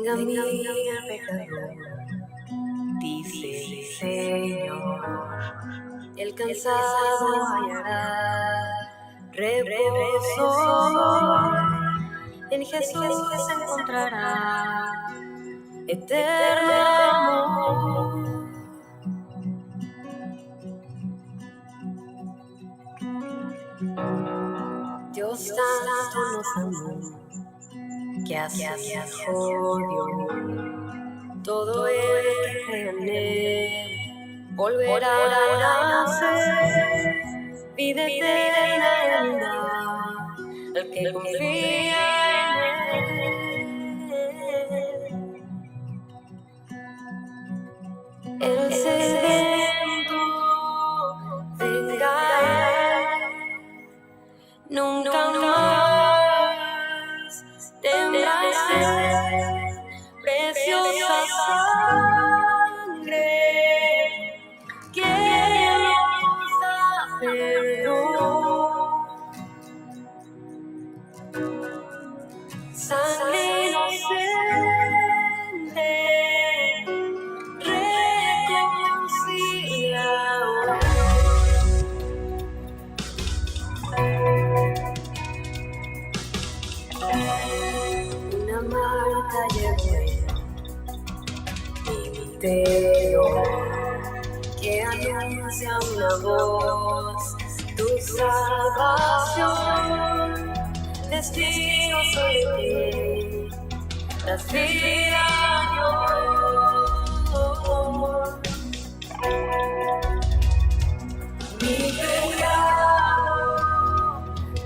Venga a mí el pecador, dice el Señor, el cansado hallará reposo, en Jesús se encontrará eterno amor. Dios tanto nos amó, que así dejó Dios. Todo el que crea en él volverá a nacer, vida eterna el que confía en él. El sediento venga a él, nunca más tendrá sed. Preciosa sangre que nos da perdón, sangre inocente reconciliadora. Una Marta llevó que anuncia una voz, tu salvación, testigo soy de ti, das vida a Dios. Mi pecado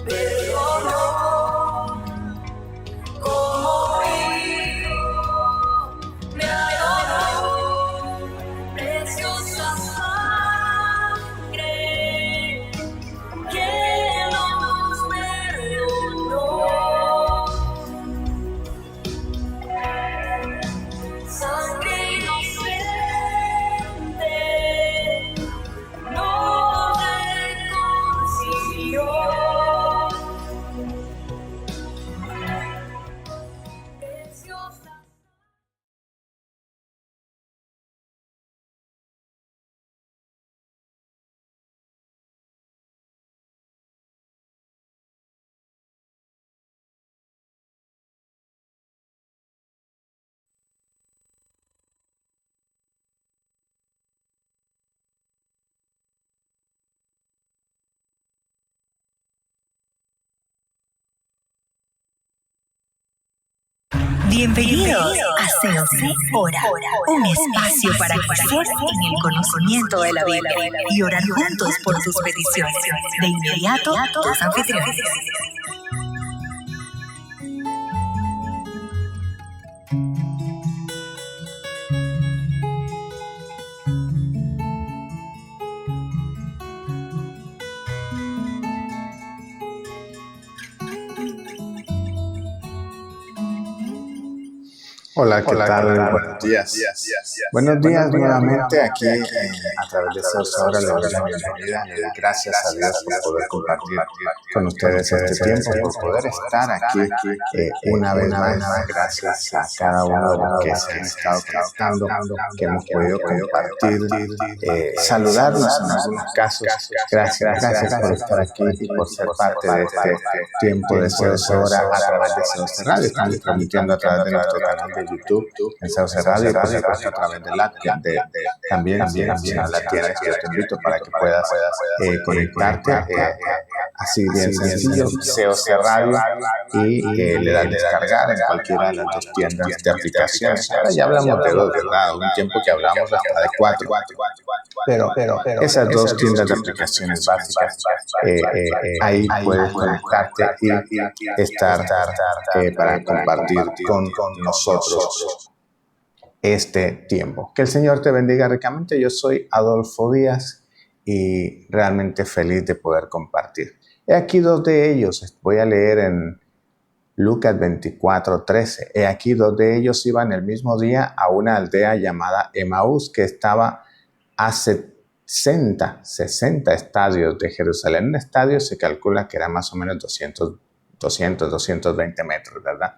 perdonó, como hijo me adoró. Preciosa sangre que nos perdonó, sangre inocente nos reconcilió. Preciosa. Bienvenidos a COC Ora, un espacio para crecer en el conocimiento de la Biblia y orar juntos por tus peticiones. De inmediato, tus anfitriones. Hola, ¿qué tal? Buenos días. Buenos días nuevamente aquí a través de Ahora le doy la bienvenida. Le doy gracias a Dios por poder compartir con ustedes este tiempo, por poder estar aquí una vez más. Gracias a cada uno de los que se han estado conectando, que hemos podido compartir, saludarnos en algunos casos. Gracias por estar aquí y por ser parte de este tiempo de Ahora a través de COC Radio. Estamos transmitiendo a través de nuestro canal de YouTube en COC Radio y por supuesto a través de la también si no la tienes, yo te invito para que puedas conectarte así bien sencillo, COC Radio y le das descargar en cualquiera de las dos tiendas de aplicaciones. Ahora ya hablamos de dos, ¿verdad? Un tiempo que hablamos hasta de cuatro, pero esas dos tiendas de aplicaciones básicas, ahí puedes conectarte y estar para compartir con nosotros este tiempo. Que el Señor te bendiga ricamente. Yo soy Adolfo Díaz y realmente feliz de poder compartir. He aquí dos de ellos. Voy a leer en Lucas 24:13. He aquí dos de ellos iban el mismo día a una aldea llamada Emaús, que estaba a 60 estadios de Jerusalén. Un estadio se calcula que era más o menos 220 metros, ¿verdad?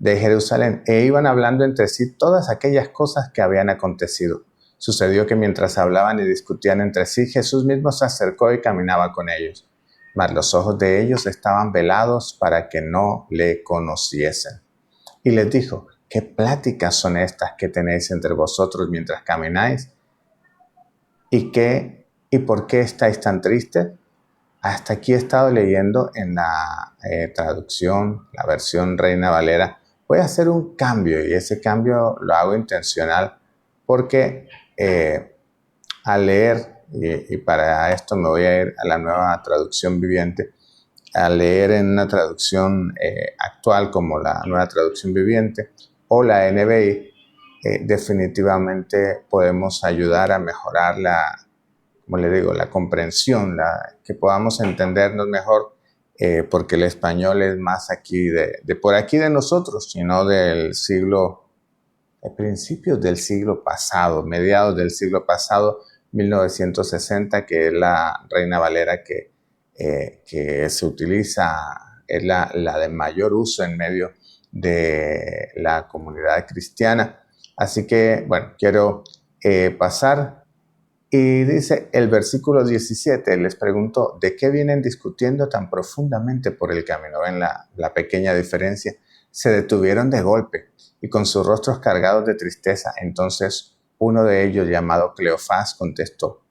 de Jerusalén e iban hablando entre sí todas aquellas cosas que habían acontecido. Sucedió que mientras hablaban y discutían entre sí, Jesús mismo se acercó y caminaba con ellos, mas los ojos de ellos estaban velados para que no le conociesen. Y les dijo: ¿qué pláticas son estas que tenéis entre vosotros mientras camináis? ¿Y por qué estáis tan tristes? Hasta aquí he estado leyendo en la traducción, la versión Reina Valera. Voy a hacer un cambio y ese cambio lo hago intencional porque al leer, y para esto me voy a ir a la nueva traducción viviente, al leer en una traducción actual como la nueva traducción viviente o la NBI, definitivamente podemos ayudar a mejorar como le digo, la comprensión, que podamos entendernos mejor, porque el español es más aquí de por aquí de nosotros, sino del principios del siglo pasado, mediados del siglo pasado, 1960, que es la Reina Valera que se utiliza, es la de mayor uso en medio de la comunidad cristiana. Así que, bueno, quiero pasar. Y dice el versículo 17, les preguntó: ¿de qué vienen discutiendo tan profundamente por el camino? ¿Ven la pequeña diferencia? Se detuvieron de golpe y con sus rostros cargados de tristeza. Entonces uno de ellos, llamado Cleofás, contestó: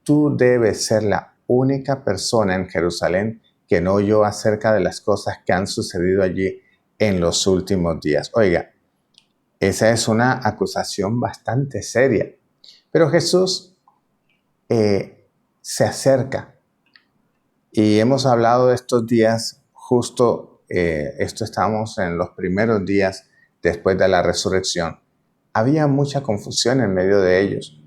tú debes ser la única persona en Jerusalén que no oyó acerca de las cosas que han sucedido allí en los últimos días. Oiga, esa es una acusación bastante seria. Pero Jesús se acerca, y hemos hablado de estos días, justo estamos en los primeros días después de la resurrección. Había mucha confusión en medio de ellos.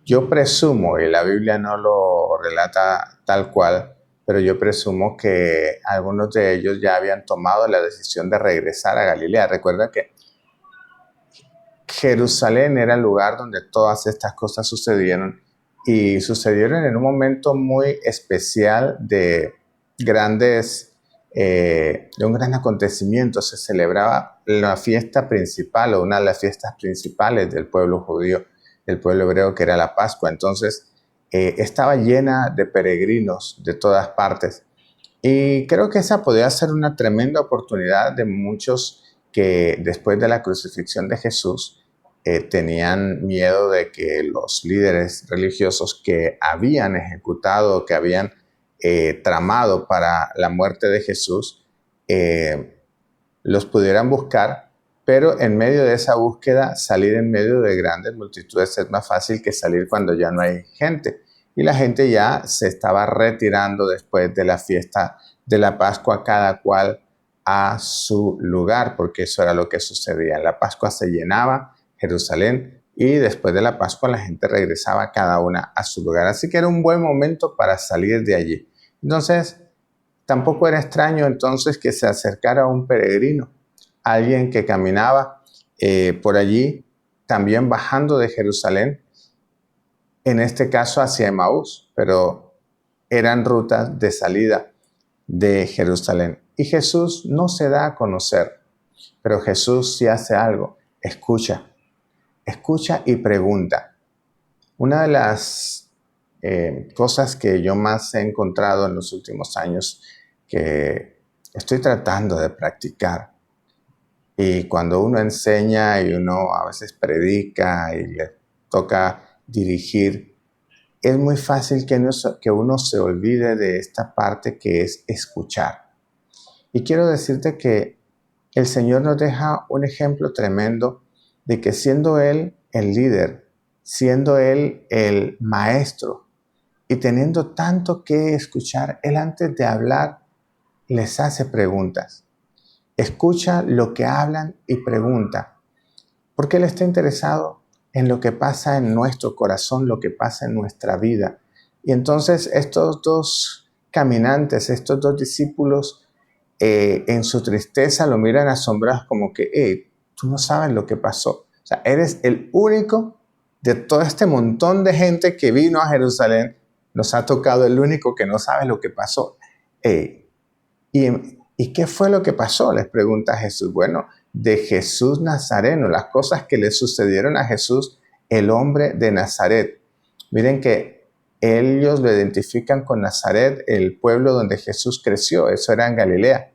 Yo presumo, y la Biblia no lo relata tal cual, pero yo presumo que algunos de ellos ya habían tomado la decisión de regresar a Galilea. Recuerda que Jerusalén era el lugar donde todas estas cosas sucedieron, y sucedieron en un momento muy especial de un gran acontecimiento. Se celebraba la fiesta principal, o una de las fiestas principales del pueblo judío, del pueblo hebreo, que era la Pascua. Entonces estaba llena de peregrinos de todas partes, y creo que esa podía ser una tremenda oportunidad de muchos que después de la crucifixión de Jesús tenían miedo de que los líderes religiosos que habían ejecutado, que habían tramado para la muerte de Jesús, los pudieran buscar, pero en medio de esa búsqueda, salir en medio de grandes multitudes es más fácil que salir cuando ya no hay gente. Y la gente ya se estaba retirando después de la fiesta de la Pascua, cada cual a su lugar, porque eso era lo que sucedía. En la Pascua se llenaba Jerusalén, y después de la Pascua la gente regresaba cada una a su lugar. Así que era un buen momento para salir de allí. Entonces, tampoco era extraño entonces que se acercara un peregrino, alguien que caminaba por allí, también bajando de Jerusalén, en este caso hacia Emaús, pero eran rutas de salida de Jerusalén. Y Jesús no se da a conocer, pero Jesús sí hace algo: escucha y pregunta. Una de las cosas que yo más he encontrado en los últimos años, que estoy tratando de practicar, y cuando uno enseña y uno a veces predica y le toca dirigir, es muy fácil que uno se olvide de esta parte que es escuchar. Y quiero decirte que el Señor nos deja un ejemplo tremendo de que, siendo Él el líder, siendo Él el maestro, y teniendo tanto que escuchar, Él, antes de hablar, les hace preguntas. Escucha lo que hablan y pregunta, porque Él está interesado en lo que pasa en nuestro corazón, lo que pasa en nuestra vida. Y entonces estos dos caminantes, estos dos discípulos, en su tristeza lo miran asombrados, como que: hey, tú no sabes lo que pasó. O sea, eres el único de todo este montón de gente que vino a Jerusalén, nos ha tocado el único que no sabe lo que pasó. Y ¿Y qué fue lo que pasó? Les pregunta Jesús. Bueno, de Jesús Nazareno, las cosas que le sucedieron a Jesús, el hombre de Nazaret. Miren que ellos lo identifican con Nazaret, el pueblo donde Jesús creció, eso era en Galilea.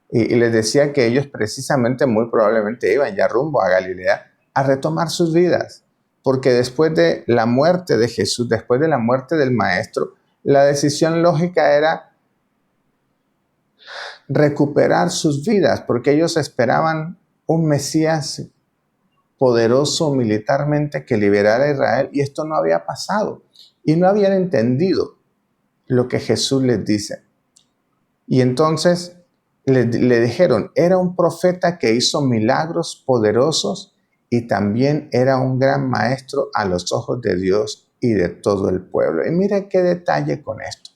Y les decía que ellos precisamente, muy probablemente iban ya rumbo a Galilea a retomar sus vidas. Porque después de la muerte de Jesús, después de la muerte del Maestro, la decisión lógica era recuperar sus vidas, porque ellos esperaban un Mesías poderoso militarmente que liberara a Israel, y esto no había pasado. Y no habían entendido lo que Jesús les dice. Y entonces le dijeron, era un profeta que hizo milagros poderosos y también era un gran maestro a los ojos de Dios y de todo el pueblo. Y mira qué detalle con esto.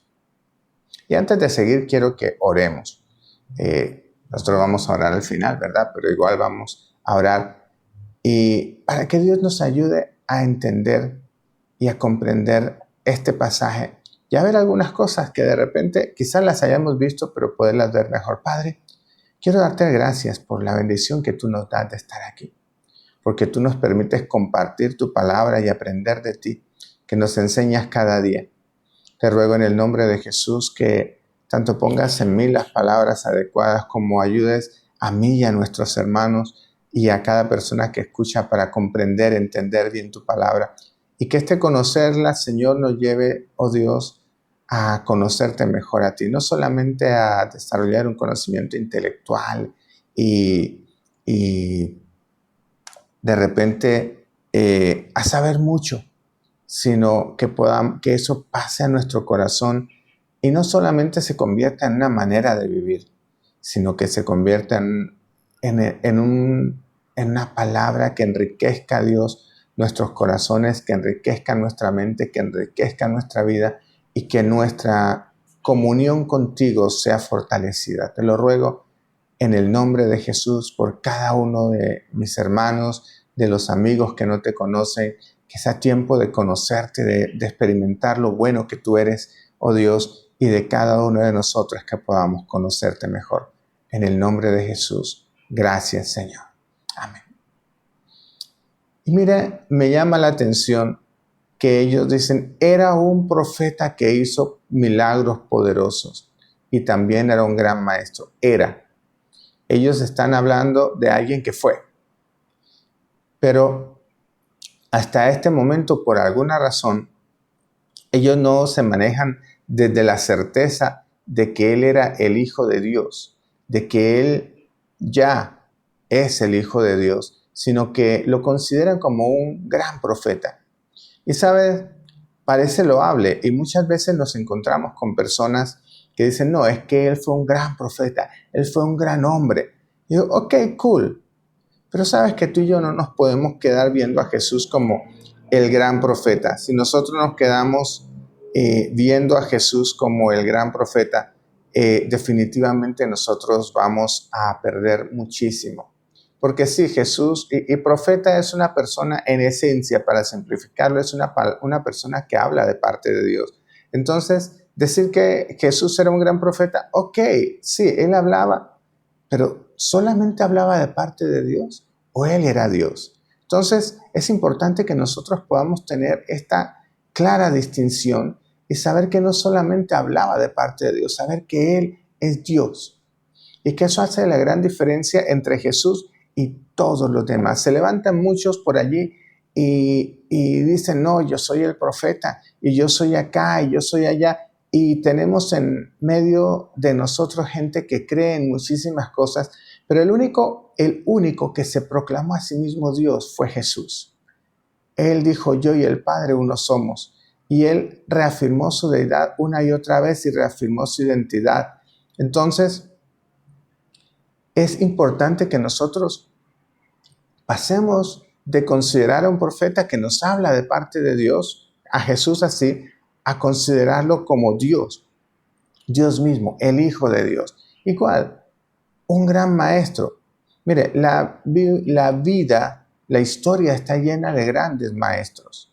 Y antes de seguir, quiero que oremos. Nosotros vamos a orar al final, ¿verdad? Pero igual vamos a orar. Y para que Dios nos ayude a entender y a comprender este pasaje y a ver algunas cosas que de repente quizás las hayamos visto, pero poderlas ver mejor. Padre, quiero darte gracias por la bendición que tú nos das de estar aquí, porque tú nos permites compartir tu palabra y aprender de ti, que nos enseñas cada día. Te ruego en el nombre de Jesús que tanto pongas en mí las palabras adecuadas como ayudes a mí y a nuestros hermanos y a cada persona que escucha para comprender, entender bien tu palabra. Y que este conocerla, Señor, nos lleve, oh Dios, a conocerte mejor a ti. No solamente a desarrollar un conocimiento intelectual y de repente a saber mucho, sino que eso pase a nuestro corazón y no solamente se convierta en una manera de vivir, sino que se convierta en una palabra que enriquezca a Dios nuestros corazones, que enriquezca nuestra mente, que enriquezca nuestra vida y que nuestra comunión contigo sea fortalecida. Te lo ruego en el nombre de Jesús por cada uno de mis hermanos, de los amigos que no te conocen, que sea tiempo de conocerte, de experimentar lo bueno que tú eres, oh Dios, y de cada uno de nosotros que podamos conocerte mejor. En el nombre de Jesús, gracias, Señor. Amén. Y mira, me llama la atención que ellos dicen, era un profeta que hizo milagros poderosos y también era un gran maestro. Era. Ellos están hablando de alguien que fue. Pero hasta este momento, por alguna razón, ellos no se manejan desde la certeza de que Él era el Hijo de Dios, de que Él ya es el Hijo de Dios, sino que lo consideran como un gran profeta. Y sabes, parece loable y muchas veces nos encontramos con personas que dicen, no, es que Él fue un gran profeta, Él fue un gran hombre. Y yo, ok, cool. Pero sabes que tú y yo no nos podemos quedar viendo a Jesús como el gran profeta. Si nosotros nos quedamos viendo a Jesús como el gran profeta, definitivamente nosotros vamos a perder muchísimo. Porque sí, Jesús y profeta es una persona en esencia, para simplificarlo, es una persona que habla de parte de Dios. Entonces, decir que Jesús era un gran profeta, ok, sí, Él hablaba, pero ¿solamente hablaba de parte de Dios o Él era Dios? Entonces, es importante que nosotros podamos tener esta clara distinción y saber que no solamente hablaba de parte de Dios, saber que Él es Dios. Y que eso hace la gran diferencia entre Jesús y todos los demás. Se levantan muchos por allí y dicen, no, yo soy el profeta y yo soy acá y yo soy allá. Y tenemos en medio de nosotros gente que cree en muchísimas cosas, pero el único que se proclamó a sí mismo Dios fue Jesús. Él dijo, yo y el Padre uno somos. Y Él reafirmó su deidad una y otra vez y reafirmó su identidad. Entonces, es importante que nosotros pasemos de considerar a un profeta que nos habla de parte de Dios, a Jesús así, a considerarlo como Dios, Dios mismo, el Hijo de Dios. Igual, un gran maestro. Mire, la vida, la historia está llena de grandes maestros.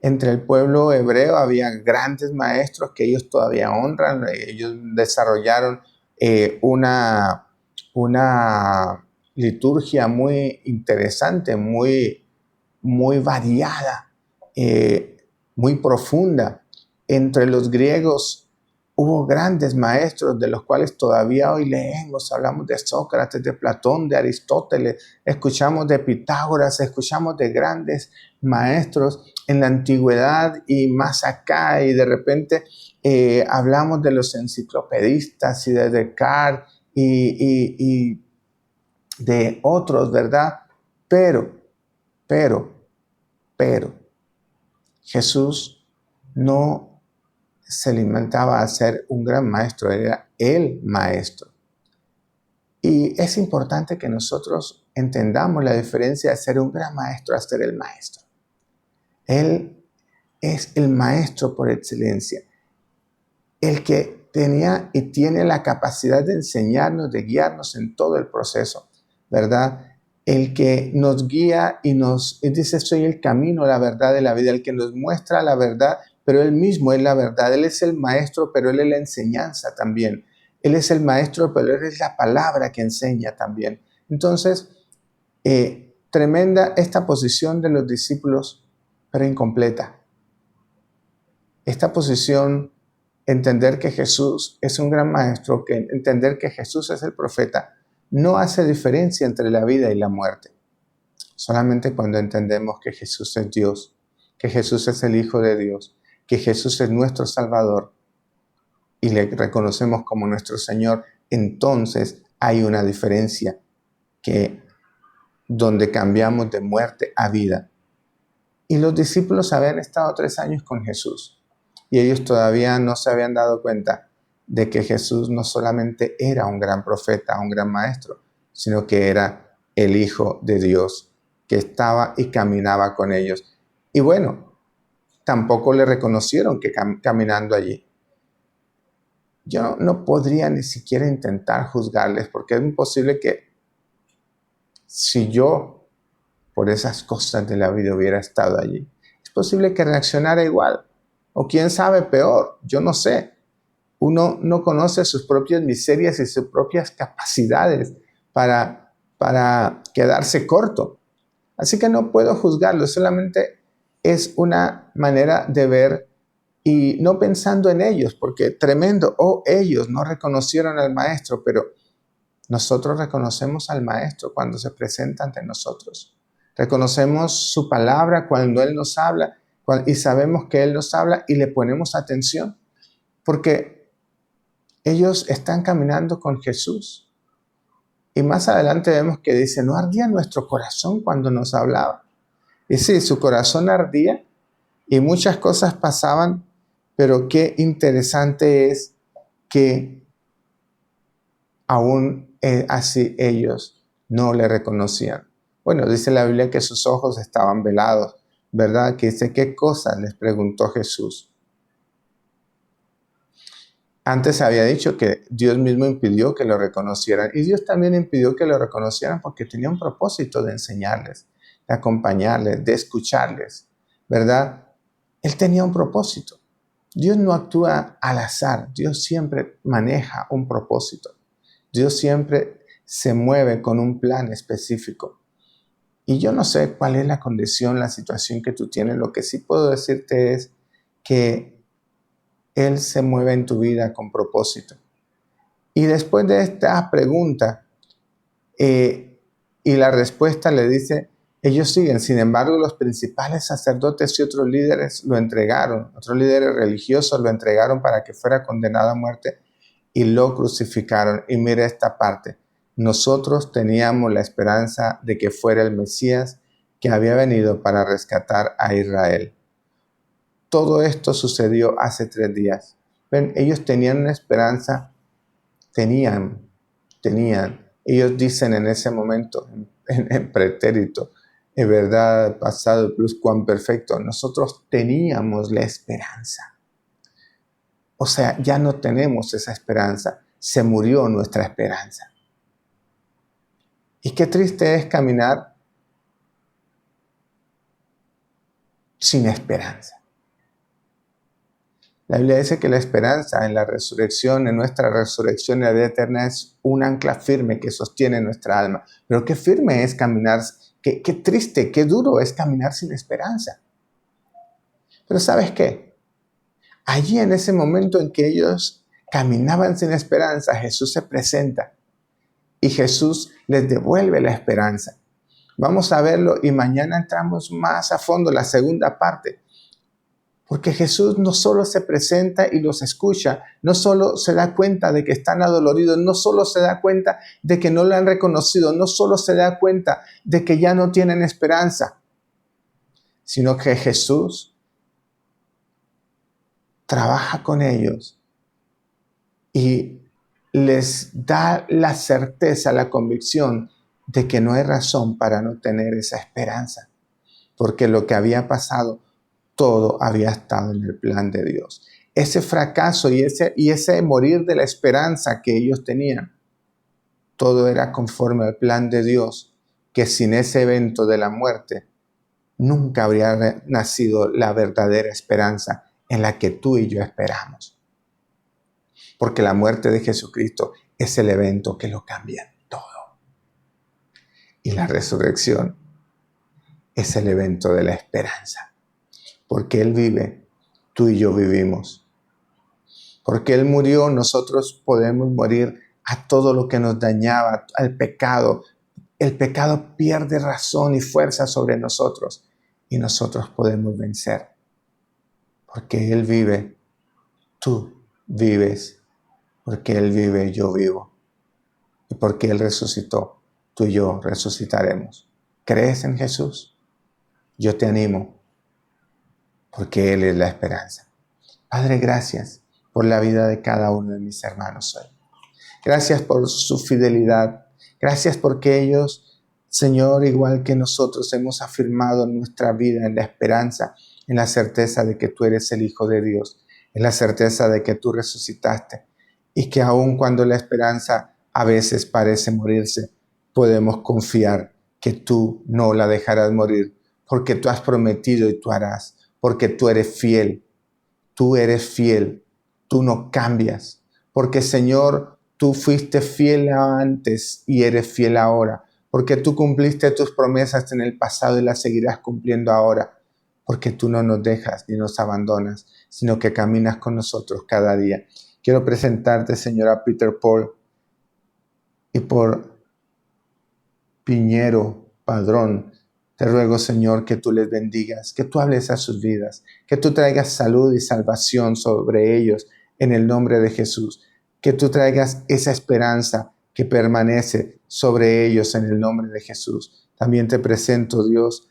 Entre el pueblo hebreo había grandes maestros que ellos todavía honran. Ellos desarrollaron una liturgia muy interesante, muy variada, muy profunda. Entre los griegos hubo grandes maestros de los cuales todavía hoy leemos. Hablamos de Sócrates, de Platón, de Aristóteles, escuchamos de Pitágoras, escuchamos de grandes maestros en la antigüedad y más acá, y de repente hablamos de los enciclopedistas y de Descartes y de otros, ¿verdad? Pero, Jesús no se limitaba a ser un gran maestro, era el maestro. Y es importante que nosotros entendamos la diferencia de ser un gran maestro a ser el maestro. Él es el maestro por excelencia, el que tenía y tiene la capacidad de enseñarnos, de guiarnos en todo el proceso, ¿verdad? El que nos guía y él dice, soy el camino, la verdad y la vida, el que nos muestra la verdad, pero él mismo es la verdad. Él es el maestro, pero él es la enseñanza también. Él es el maestro, pero él es la palabra que enseña también. Entonces, tremenda esta posición de los discípulos, pero incompleta. Esta posición, entender que Jesús es un gran maestro, que entender que Jesús es el profeta, no hace diferencia entre la vida y la muerte. Solamente cuando entendemos que Jesús es Dios, que Jesús es el Hijo de Dios, que Jesús es nuestro Salvador y le reconocemos como nuestro Señor, entonces hay una diferencia donde cambiamos de muerte a vida. Y los discípulos habían estado 3 años con Jesús y ellos todavía no se habían dado cuenta de que Jesús no solamente era un gran profeta, un gran maestro, sino que era el Hijo de Dios, que estaba y caminaba con ellos. Y bueno, tampoco le reconocieron que caminando allí. Yo no podría ni siquiera intentar juzgarles, porque es imposible que si yo, por esas cosas de la vida, hubiera estado allí, es posible que reaccionara igual, o quién sabe peor, yo no sé. Uno no conoce sus propias miserias y sus propias capacidades para quedarse corto. Así que no puedo juzgarlo, solamente es una manera de ver y no pensando en ellos, porque tremendo, ellos no reconocieron al maestro, pero nosotros reconocemos al maestro cuando se presenta ante nosotros. Reconocemos su palabra cuando él nos habla y sabemos que él nos habla y le ponemos atención, porque ellos están caminando con Jesús. Y más adelante vemos que dice, ¿no ardía nuestro corazón cuando nos hablaba? Y sí, su corazón ardía y muchas cosas pasaban, pero qué interesante es que aún así ellos no le reconocían. Bueno, dice la Biblia que sus ojos estaban velados, ¿verdad? Que dice, ¿qué cosa? Les preguntó Jesús. Antes había dicho que Dios mismo impidió que lo reconocieran y Dios también impidió que lo reconocieran porque tenía un propósito de enseñarles, de acompañarles, de escucharles, ¿verdad? Él tenía un propósito. Dios no actúa al azar, Dios siempre maneja un propósito. Dios siempre se mueve con un plan específico. Y yo no sé cuál es la condición, la situación que tú tienes. Lo que sí puedo decirte es que Él se mueve en tu vida con propósito. Y después de esta pregunta, y la respuesta le dice, ellos siguen. Sin embargo, los principales sacerdotes y otros líderes otros líderes religiosos lo entregaron para que fuera condenado a muerte y lo crucificaron. Y mira esta parte. Nosotros teníamos la esperanza de que fuera el Mesías que había venido para rescatar a Israel. Todo esto sucedió hace 3 días. Ven, ellos tenían una esperanza, tenían. Ellos dicen en ese momento, en pretérito, en verdad, pasado, plus cuán perfecto. Nosotros teníamos la esperanza. O sea, ya no tenemos esa esperanza. Se murió nuestra esperanza. Y qué triste es caminar sin esperanza. La Biblia dice que la esperanza en la resurrección, en nuestra resurrección en la vida eterna, es un ancla firme que sostiene nuestra alma. Pero qué firme es caminar, qué triste, qué duro es caminar sin esperanza. Pero ¿sabes qué? Allí en ese momento en que ellos caminaban sin esperanza, Jesús se presenta y Jesús les devuelve la esperanza. Vamos a verlo y mañana entramos más a fondo, la segunda parte. Porque Jesús no solo se presenta y los escucha, no solo se da cuenta de que están adoloridos, no solo se da cuenta de que no lo han reconocido, no solo se da cuenta de que ya no tienen esperanza, sino que Jesús trabaja con ellos y les da la certeza, la convicción de que no hay razón para no tener esa esperanza, porque lo que había pasado, todo había estado en el plan de Dios. Ese fracaso y ese morir de la esperanza que ellos tenían, todo era conforme al plan de Dios, que sin ese evento de la muerte, nunca habría nacido la verdadera esperanza en la que tú y yo esperamos. Porque la muerte de Jesucristo es el evento que lo cambia todo. Y la resurrección es el evento de la esperanza. Porque Él vive, tú y yo vivimos. Porque Él murió, nosotros podemos morir a todo lo que nos dañaba, al pecado. El pecado pierde razón y fuerza sobre nosotros y nosotros podemos vencer. Porque Él vive, tú vives. Porque Él vive, yo vivo. Y porque Él resucitó, tú y yo resucitaremos. ¿Crees en Jesús? Yo te animo, porque Él es la esperanza. Padre, gracias por la vida de cada uno de mis hermanos hoy. Gracias por su fidelidad. Gracias porque ellos, Señor, igual que nosotros, hemos afirmado nuestra vida en la esperanza, en la certeza de que tú eres el Hijo de Dios, en la certeza de que tú resucitaste y que aun cuando la esperanza a veces parece morirse, podemos confiar que tú no la dejarás morir, porque tú has prometido y tú harás, porque tú eres fiel, tú no cambias, porque Señor, tú fuiste fiel antes y eres fiel ahora, porque tú cumpliste tus promesas en el pasado y las seguirás cumpliendo ahora, porque tú no nos dejas ni nos abandonas, sino que caminas con nosotros cada día. Quiero presentarte, Señor, a Peter Paul y por Piñero Padrón. Te ruego, Señor, que tú les bendigas, que tú hables a sus vidas, que tú traigas salud y salvación sobre ellos en el nombre de Jesús, que tú traigas esa esperanza que permanece sobre ellos en el nombre de Jesús. También te presento, Dios,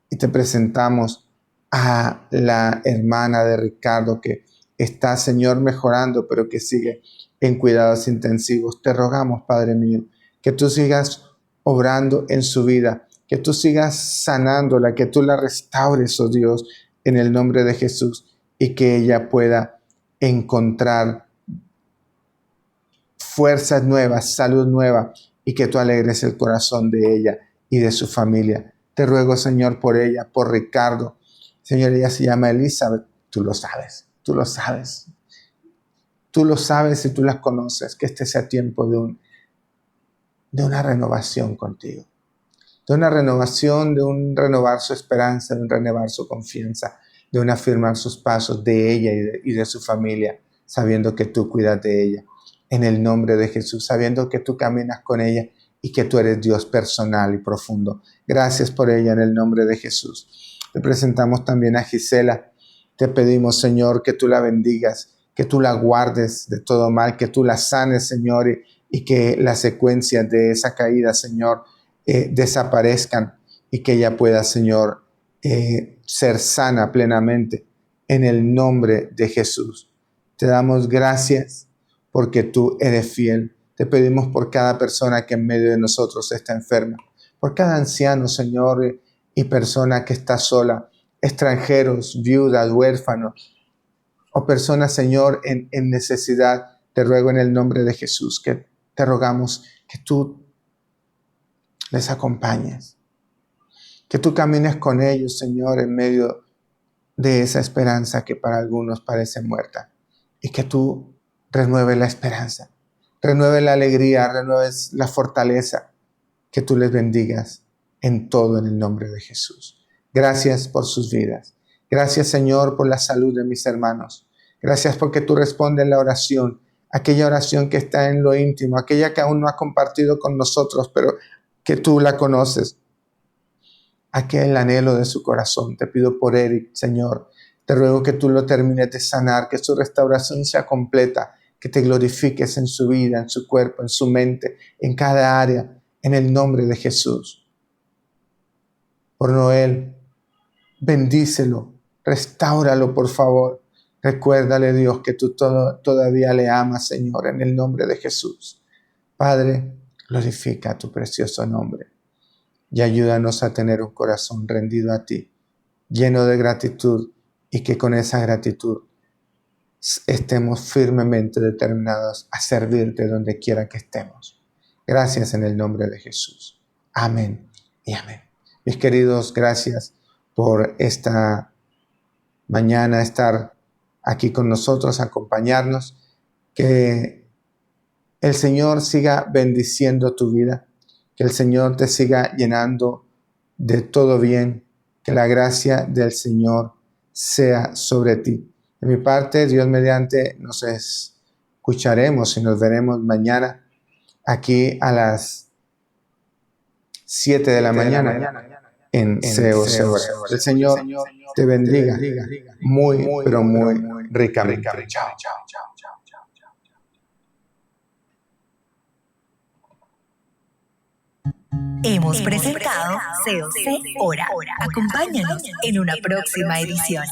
y te presentamos a la hermana de Ricardo que está, Señor, mejorando, pero que sigue en cuidados intensivos. Te rogamos, Padre mío, que tú sigas obrando en su vida, que tú sigas sanándola, que tú la restaures, oh Dios, en el nombre de Jesús, y que ella pueda encontrar fuerzas nuevas, salud nueva, y que tú alegres el corazón de ella y de su familia. Te ruego, Señor, por ella, por Ricardo. Señor, ella se llama Elizabeth, tú lo sabes. Tú lo sabes. Tú lo sabes y tú las conoces, que este sea tiempo de una renovación contigo. De una renovación, de un renovar su esperanza, de un renovar su confianza, de un afirmar sus pasos de ella y de su familia, sabiendo que tú cuidas de ella. En el nombre de Jesús, sabiendo que tú caminas con ella y que tú eres Dios personal y profundo. Gracias por ella en el nombre de Jesús. Te presentamos también a Gisela. Te pedimos, Señor, que tú la bendigas, que tú la guardes de todo mal, que tú la sanes, Señor, y que las secuencias de esa caída, Señor, desaparezcan y que ella pueda, Señor, ser sana plenamente en el nombre de Jesús. Te damos gracias porque tú eres fiel. Te pedimos por cada persona que en medio de nosotros está enferma, por cada anciano, Señor, y persona que está sola, extranjeros, viudas, huérfanos o personas, Señor, en necesidad. Te ruego en el nombre de Jesús que te rogamos que tú les acompañes, que tú camines con ellos, Señor, en medio de esa esperanza que para algunos parece muerta, y que tú renueves la esperanza, renueves la alegría, renueves la fortaleza, que tú les bendigas en todo en el nombre de Jesús. Gracias por sus vidas. Gracias, Señor, por la salud de mis hermanos. Gracias porque tú respondes la oración, aquella oración que está en lo íntimo, aquella que aún no ha compartido con nosotros, pero que tú la conoces. Aquel anhelo de su corazón. Te pido por Eric, Señor. Te ruego que tú lo termines de sanar, que su restauración sea completa, que te glorifiques en su vida, en su cuerpo, en su mente, en cada área, en el nombre de Jesús. Por Noel, bendícelo, restáuralo, por favor. Recuérdale, Dios, que tú todavía le amas, Señor, en el nombre de Jesús. Padre, glorifica tu precioso nombre y ayúdanos a tener un corazón rendido a ti, lleno de gratitud, y que con esa gratitud estemos firmemente determinados a servirte donde quiera que estemos. Gracias en el nombre de Jesús. Amén y amén. Mis queridos, gracias por esta mañana estar aquí con nosotros, acompañarnos. Que el Señor siga bendiciendo tu vida, que el Señor te siga llenando de todo bien, que la gracia del Señor sea sobre ti. De mi parte, Dios mediante, nos escucharemos y nos veremos mañana aquí a las 7 de la mañana en COC. El Señor te bendiga muy, pero muy ricamente. Chao. Hemos presentado COC Hora. Acompáñanos en una próxima edición.